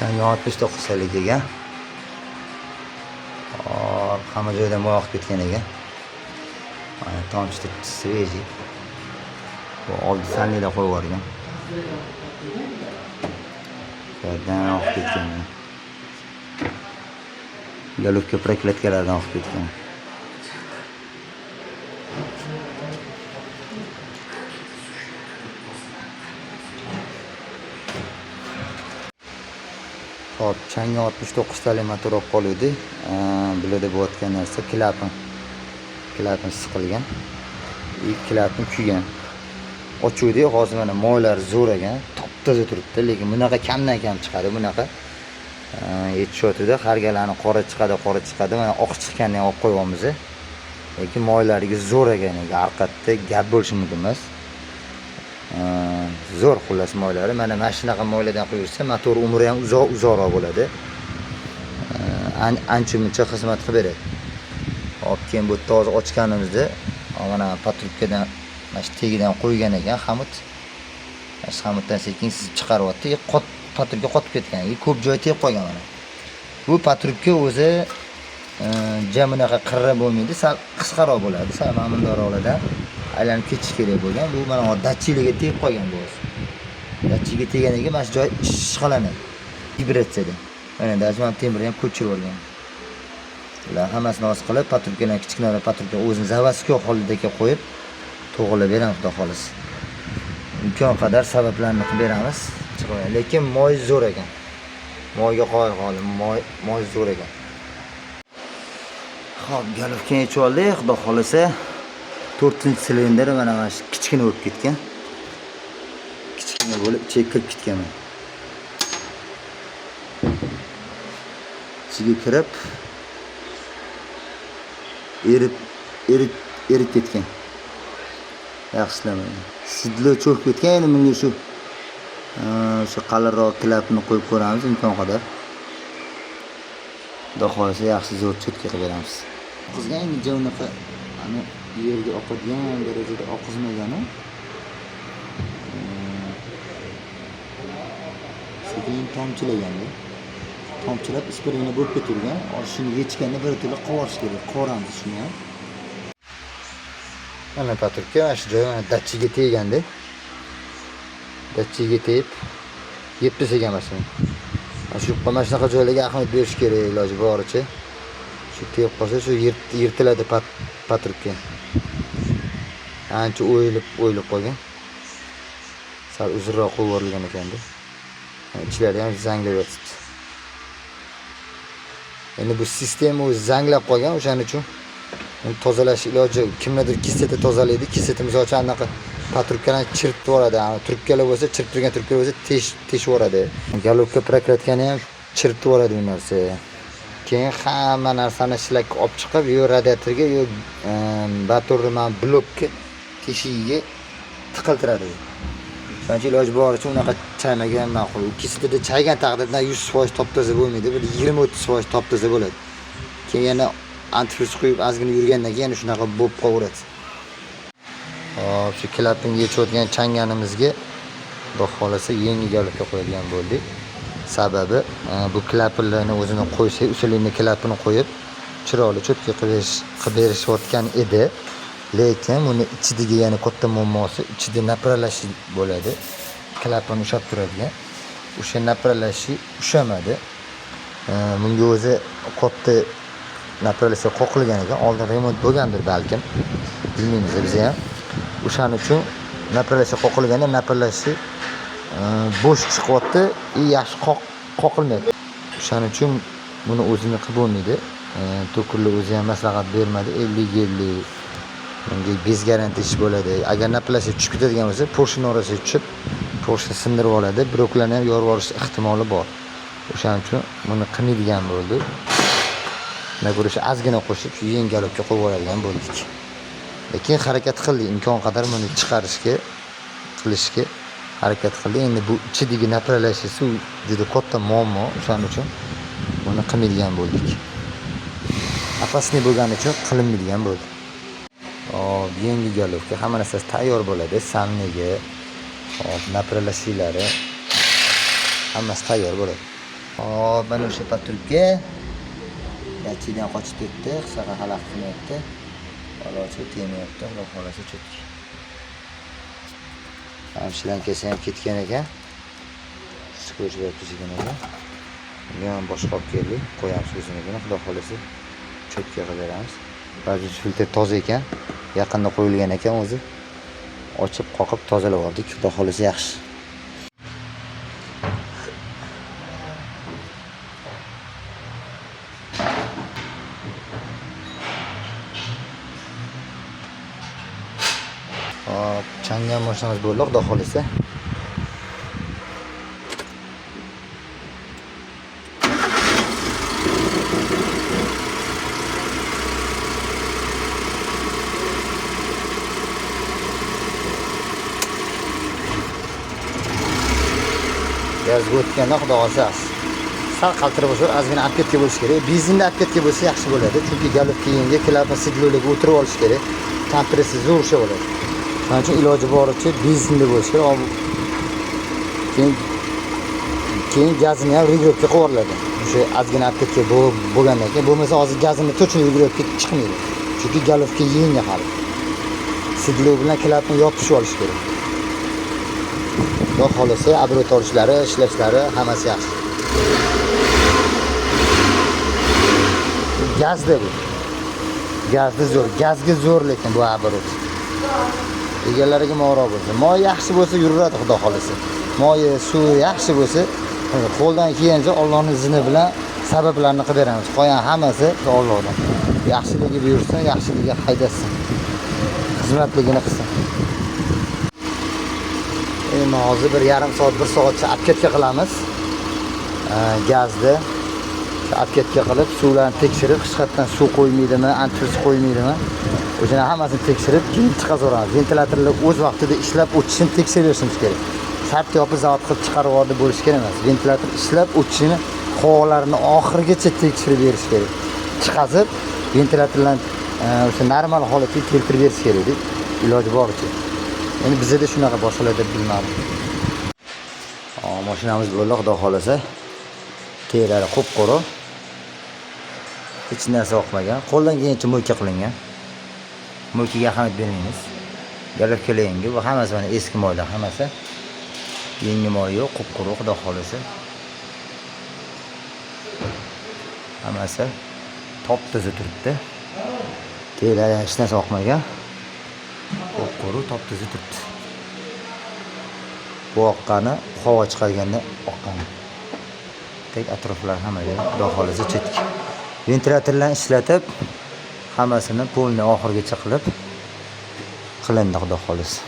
Changa 69 talik ekan. Hamma joydan moy oqib ketgan ekan. Mana tomchi sveji. Bu oldi sanlida qo'yib yuborgan. Yerdan oqib ketgan. Galovka proklatkalardan oqib ketgan. Hop, changa 69 talik motor olib qoluvdi. Bularda bo'layotgan narsa klapan siqilgan. Klapan kuygan. Ochuvdi, hozir mana moylar zo'r ekan, top-toza turibdi, lekin bunaqa kamdan kam chiqadi, bunaqa. Yetishyotdi, har galani qora chiqadi, mana oq chiqqandan olib qo'yamiz. Lekin moylariga zo'r ekan, arqatda gap bo'lishi mumkin emas. Zo'r xullas moylari. Mana shunaqa moylardan qo'yilsa, motor umri ham uzoqroq bo'ladi. Ancha-muncha xizmat qilib beradi. Hop, keyin bu toza ochganimizda, mana patrubkadan mana shu tegidan qo'ygan ekan xamut. Mana xamutdan sekin sizib chiqaryapti. Patrubka qotib ketgan. Ko'p joy tegib qolgan mana. Bu patrubka o'zi bunaqa qirra bo'lmaydi, sal qisqaroq bo'ladi. Sal mamundoroqlardan aylanib ketish kerak bo'lgan. Bu mana datchiliga tegib qolgan bu o'zi. Datchiga teganiga mana shu joy ishqalanadi. Vibratsiyada. Mana dajman temirni ham ko'chirib olgan. Ular hammasini oz qilib, patrubkadan kichkina patrubka o'zini zavodskiy holidagi qo'yib to'g'rilab beramiz, xudo xolos. Imkon qadar sabablarni qilib beramiz. Lekin moy zo'r ekan. Moyga qo'yib qolim, moy zo'r ekan. Xo'p, galovkani yechib oldik, xudo xolasa 4-silindr mana shu kichkina bo'lib ketgan. Kichkina bo'lib chekib ketgan. Ichiga kirib erib ketgan. Yaxshilamadi. Sidlo cho'kib ketgan, endi bunga shu qalinroq klapni qo'yib ko'ramiz imkon qadar. Xudo xolasa yaxshi zo'r cho'tka qilib beramiz. Qizgan jo'naqa ana yerga oqadigan darajada oqizmagan-a? Sekin tomchilaganda. Tomchilab ispirina bo'lib ketilgan. Shuni yechganda bir to'la qovurish kerak. Qovuramiz shuni ham. Mana patrubka mana shu joy mana datchiga teganda. Datchiga tegib yeb tashlagan mashina. Shu mana shunaqa joylarga ahamiyat berish kerak iloji boricha. Shu tegib qolsa shu yirtiladi patrubka. Ancha o'yilib qolgan. Sal uzunroq qo'yib yuborilgan ekanda. Ichlari ham zanglab yotibdi. Endi bu sistema o'zi zanglab qolgan, o'shaning uchun tozalash iloji kimlardir kiseta tozalaydi. Kiseta misol uchun anaqa patrubkalarni chirib yuboradi. Trubkalar bo'lsa, chirib turgan trubkalar bo'lsa teshib yuboradi. Galovka proklatgani ham chirib yuboradi bu narsa. Keyin hamma narsani shlakka olib chiqib, yo radiatorga, yo motorni blokka teshigiga tiqiltiradi. Shuning uchun iloji boricha unaqa chaymagan ma'qul. Kisetada chaygan taqdirda 100% top-toza bo'lmaydi, bir 20-30% top-toza bo'ladi. Keyin yana antifriz qo'yib ozgina yurgandan keyin shunaqa bo'lib qolaveradi. Hop, shu klapinga yechayotgan changanimizga xudo xolasa yangi galovka qo'yadigan bo'ldik. Sababi bu klapinlarni o'zini qo'ysak, usulini klapini qo'yib chiroyli cho'tka qilib berishayotgan edi. Lekin buni ichidagi yana katta muammosi, ichida napralashi bo'ladi. Klapan ushab turadigan. O'sha napralashi ushamadi. Bunga o'zi katta napralashi qoqilgan ekan. Oldin remont bo'lgandir balkim. Bilmaymiz biz ham. O'shaning uchun napralashi qoqilganda napralashi bo'sh chiqyapti, yaxshi qoqilmaydi. O'shaning uchun buni o'zini qilib bo'lmaydi. To'kurlar o'zi ham maslahat bermadi. 50-50 bunga bez garantiya ish bo'ladi. Agar naplashi tushib ketadigan bo'lsa, porshin orasiga tushib, porshin sindirib oladi. Bloklarni ham yorib olish ehtimoli bor. O'shaning uchun buni qilmaydigan bo'ldi. Mana ko'rish ozgina qo'shib, shu yangi galovka qo'yib oladigan bo'ldik. Lekin harakat qildik, imkon qadar buni qilishga harakat qildik. Endi bu ichidagi napralashi suv juda katta muammo, o'shaning uchun buni qilmaydigan bo'ldik. Apasli bo'lgani uchun qilinmaydigan bo'ldi. Yangi galovka hamma narsasi tayyor bo'ladi. Samnigi, napralashlari hammasi tayyor bo'ladi. Hop, mana o'sha patrulga yachidan qochib ketdi, hisoga xalaqit qilmayapti. Halochi temayapti, Xudo xolasa cho'tki. Hamshidan kelsa ham ketgan ekan. Skoch berib tuzgan ekan. Bunga ham boshqa olib keldik. Qo'yamiz o'zimizga, Xudo xolasa cho'tki qilib beramiz. Ba'zi filtr toza ekan. Yaqinda qo'yilgan ekan o'zi. Ochib, qoqib tozalab oldik. Xudo xolasa yaxshi. Hop, changan mashinamiz bo'ldi, Xudo xolasa. Gazga o'tganda Xudo xolasa sal qaltirib bo'lsa, ozgina apketga bo'lish kerak. Benzinda apketga bo'lsa yaxshi bo'ladi, chunki galovga yengga klapa sidloliga o'tirib olish kerak. Kompressiya zo'r usha bo'ladi. Shuning uchun iloji boricha benzinda bo'lish kerak. Keyin gazini ham regulovka qilib yuboriladi. O'sha ozgina apketga bo'lgandan keyin, bo'lmasa hozir gazini to'chib regulovka chiqmaydi. Chunki galovga yengi hali. Sidlov bilan klapni yopishib olish kerak. Xudo xolasa obro'torishlari, ishlashlari hammasi yaxshi. Gazda bu. Gazda zo'r, gazga zo'r lekin bu obrot. Egalariga mo'roq bo'lsa, moy yaxshi bo'lsa yuraveradi Xudo xolasa. Moyi, suvi yaxshi bo'lsa, qo'ldan kelgancha Allohning izni bilan sabablarni qilib beramiz. Qolgan hammasi Allohdan. Yaxshiligi buyursin, yaxshiligiga haydasin. Xizmatligini qilsin. Endi hozir bir yarim soat, 1 soatcha apketga qilamiz. Gazda apketga qilib, suvlarni tekshirib, hech qayerdan suv qo'ymaydimi, antifriz qo'ymaydimi? O'shani hammasini tekshirib, keyin chiqazoramiz. Ventilyatorlar o'z vaqtida ishlab o'tishini tekshirishimiz kerak. Sart yopib zavod qilib chiqarib yubordi bo'lish kerak emas. Ventilyator ishlab o'tishini, havolarini oxirigacha tekshirib berish kerak. Chiqazib, ventilyatorlarni o'sha normal holatga keltirib berish kerak deb iloji boricha. Endi bizda shunaqa boshqalar deb bilmadim. Mashinamiz bo'ldi, Xudo xolasa. Terlari qop-qora. Hech narsa oqmagan. Qo'ldan kelgancha mo'yka qilingan. Mo'ykaga ahamiyat bermaymiz. Galovkalar yangi, bu hammasi mana eski moylar hammasi. Yangi moy yo'q, qop-qora, Xudo xolasa. Hammasi top-toza turibdi. Terlari hech narsa oqmagan. Qop-qora, top-toza turibdi. Bu oqqani havo chiqarganda oqqani. Tek atroflar hammaga Xudo xolasa chetki. Ventilyatorlarni ishlatib, hammasini polni oxirigacha qilib qilindi Xudo xolasa.